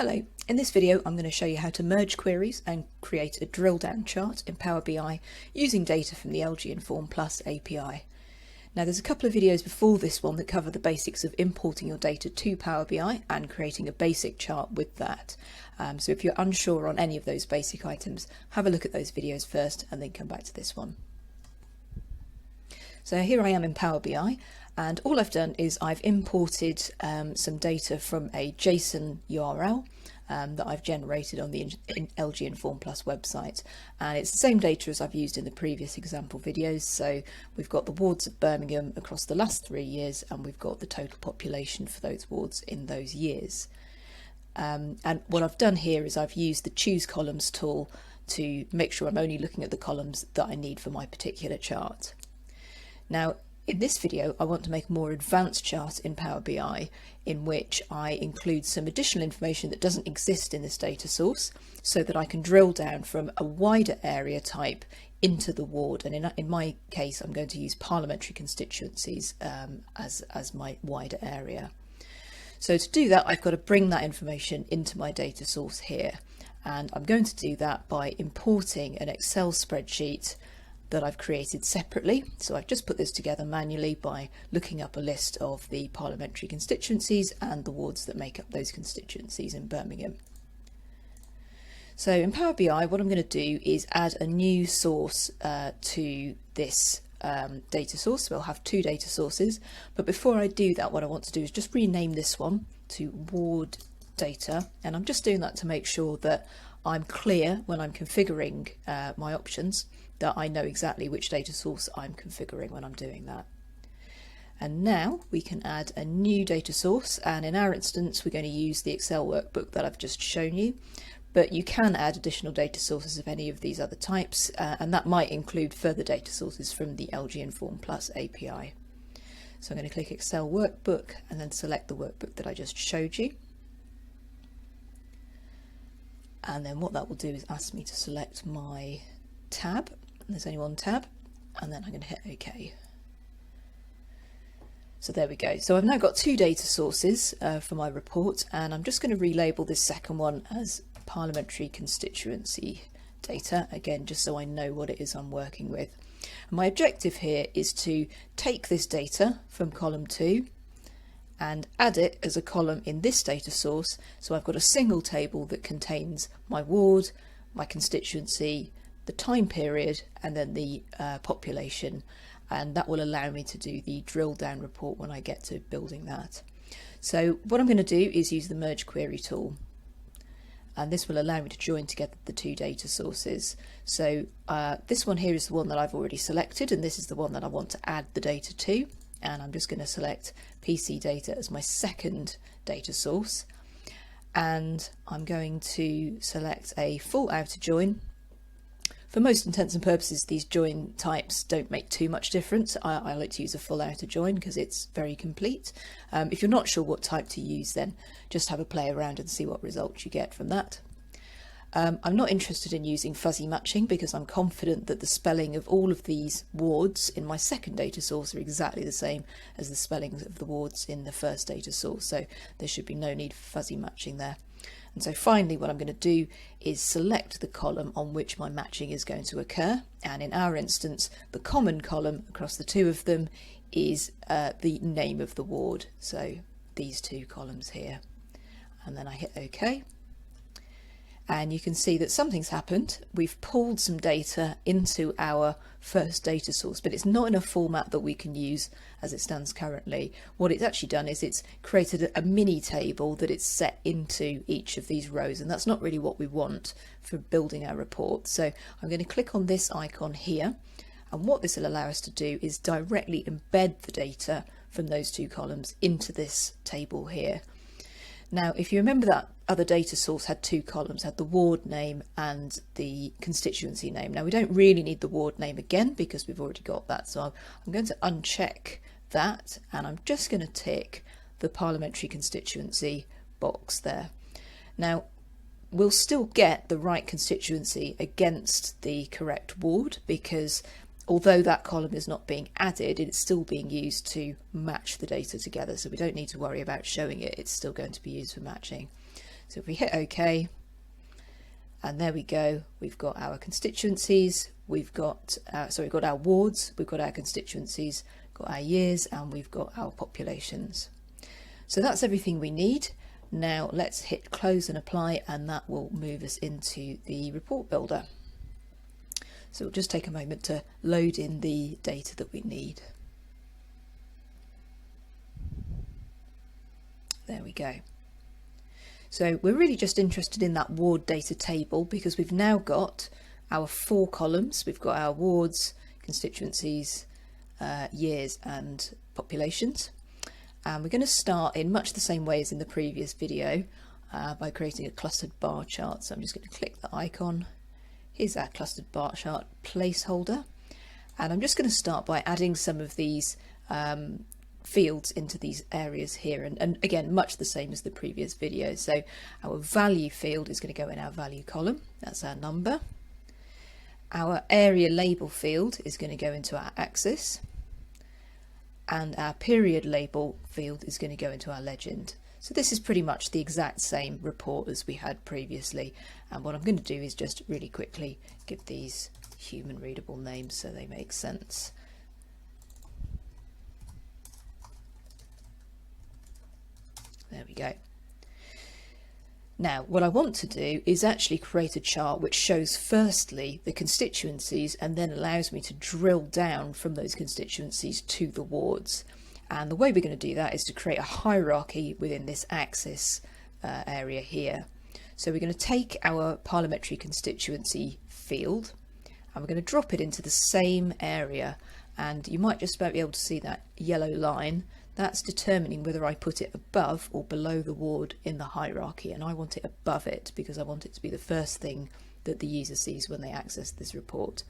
Hello, in this video I'm going to show you how to merge queries and create a drill down chart in Power BI using data from the LG Inform Plus API. Now there's a couple of videos before this one that cover the basics of importing your data to Power BI and creating a basic chart with that. So if you're unsure on any of those basic items, have a look at those videos first and then come back to this one. So here I am in Power BI, and all I've done is I've imported some data from a JSON URL that I've generated on the LG Inform Plus website, and it's the same data as I've used in the previous example videos. So we've got the wards of Birmingham across the last 3 years, and we've got the total population for those wards in those years. And what I've done here is I've used the Choose Columns tool to make sure I'm only looking at the columns that I need for my particular chart. Now, in this video, I want to make a more advanced chart in Power BI in which I include some additional information that doesn't exist in this data source so that I can drill down from a wider area type into the ward. And in my case, I'm going to use parliamentary constituencies as my wider area. So to do that, I've got to bring that information into my data source here. And I'm going to do that by importing an Excel spreadsheet that I've created separately. So I've just put this together manually by looking up a list of the parliamentary constituencies and the wards that make up those constituencies in Birmingham. So in Power BI, what I'm going to do is add a new source to this data source. So I'll have two data sources, but before I do that, what I want to do is just rename this one to ward data, and I'm just doing that to make sure that I'm clear when I'm configuring my options, that I know exactly which data source I'm configuring when I'm doing that. And now we can add a new data source, and in our instance we're going to use the Excel workbook that I've just shown you, but you can add additional data sources of any of these other types, and that might include further data sources from the LG Inform Plus API. So I'm going to click Excel workbook and then select the workbook that I just showed you. And then what that will do is ask me to select my tab, and there's only one tab, and then I'm going to hit OK. So there we go. So I've now got two data sources for my report, and I'm just going to relabel this second one as parliamentary constituency data, again just so I know what it is I'm working with. And my objective here is to take this data from column 2 and add it as a column in this data source, so I've got a single table that contains my ward, my constituency, the time period, and then the population, and that will allow me to do the drill down report when I get to building that. So what I'm going to do is use the merge query tool, and this will allow me to join together the two data sources. So this one here is the one that I've already selected, and this is the one that I want to add the data to. And I'm just going to select PC data as my second data source, and I'm going to select a full outer join. For most intents and purposes, these join types don't make too much difference. I like to use a full outer join because it's very complete. If you're not sure what type to use, then just have a play around and see what results you get from that. I'm not interested in using fuzzy matching because I'm confident that the spelling of all of these wards in my second data source are exactly the same as the spellings of the wards in the first data source, so there should be no need for fuzzy matching there. And so finally what I'm going to do is select the column on which my matching is going to occur, and in our instance the common column across the two of them is the name of the ward, so these two columns here, and then I hit OK. And you can see that something's happened. We've pulled some data into our first data source, but it's not in a format that we can use as it stands currently. What it's actually done is it's created a mini table that it's set into each of these rows, and that's not really what we want for building our report. So I'm going to click on this icon here, and what this will allow us to do is directly embed the data from those two columns into this table here. Now, if you remember, that other data source had two columns, had the ward name and the constituency name. Now we don't really need the ward name again because we've already got that, so I'm going to uncheck that, and I'm just going to tick the parliamentary constituency box there. Now we'll still get the right constituency against the correct ward because although that column is not being added, it's still being used to match the data together, so we don't need to worry about showing it. It's still going to be used for matching. So if we hit OK, and there we go, we've got our constituencies, we've got we've got our wards, we've got our constituencies, got our years, and we've got our populations. So that's everything we need. Now let's hit close and apply, and that will move us into the report builder. So it'll just take a moment to load in the data that we need. There we go. So we're really just interested in that ward data table because we've now got our 4 columns. We've got our wards, constituencies, years and populations. And we're going to start in much the same way as in the previous video by creating a clustered bar chart. So I'm just going to click the icon. Here's our clustered bar chart placeholder. And I'm just going to start by adding some of these fields into these areas here, and again much the same as the previous video. So our value field is going to go in our value column, that's our number. Our area label field is going to go into our axis, and our period label field is going to go into our legend. So this is pretty much the exact same report as we had previously, and what I'm going to do is just really quickly give these human readable names so they make sense. There we go. Now what I want to do is actually create a chart which shows firstly the constituencies and then allows me to drill down from those constituencies to the wards. And the way we're going to do that is to create a hierarchy within this axis area here. So we're going to take our parliamentary constituency field and we're going to drop it into the same area, and you might just about be able to see that yellow line. That's determining whether I put it above or below the ward in the hierarchy, and I want it above it because I want it to be the first thing that the user sees when they access this report.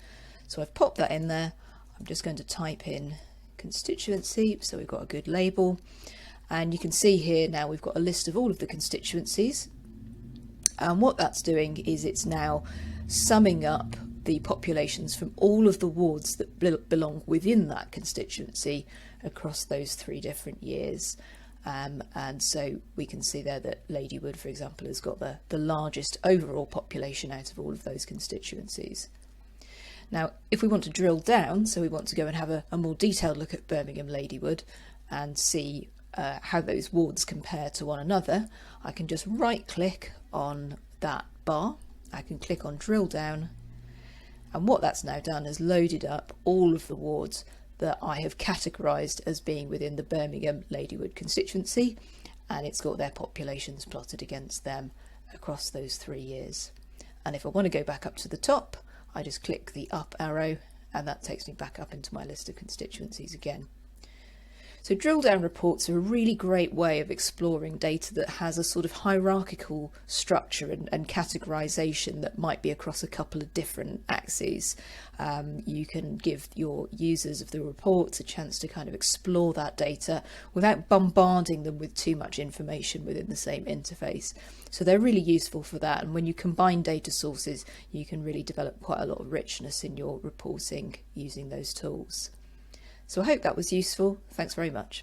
So I've popped that in there. I'm just going to type in constituency so we've got a good label, and you can see here now we've got a list of all of the constituencies, and what that's doing is it's now summing up the populations from all of the wards that belong within that constituency across those 3 different years. And so we can see there that Ladywood, for example, has got the largest overall population out of all of those constituencies. Now, if we want to drill down, so we want to go and have a more detailed look at Birmingham Ladywood and see how those wards compare to one another, I can just right click on that bar, I can click on drill down, and what that's now done is loaded up all of the wards that I have categorised as being within the Birmingham Ladywood constituency, and it's got their populations plotted against them across those 3 years. And if I want to go back up to the top, I just click the up arrow and that takes me back up into my list of constituencies again. So drill down reports are a really great way of exploring data that has a sort of hierarchical structure and categorization that might be across a couple of different axes. You can give your users of the reports a chance to kind of explore that data without bombarding them with too much information within the same interface. So they're really useful for that, and when you combine data sources you can really develop quite a lot of richness in your reporting using those tools. So I hope that was useful. Thanks very much.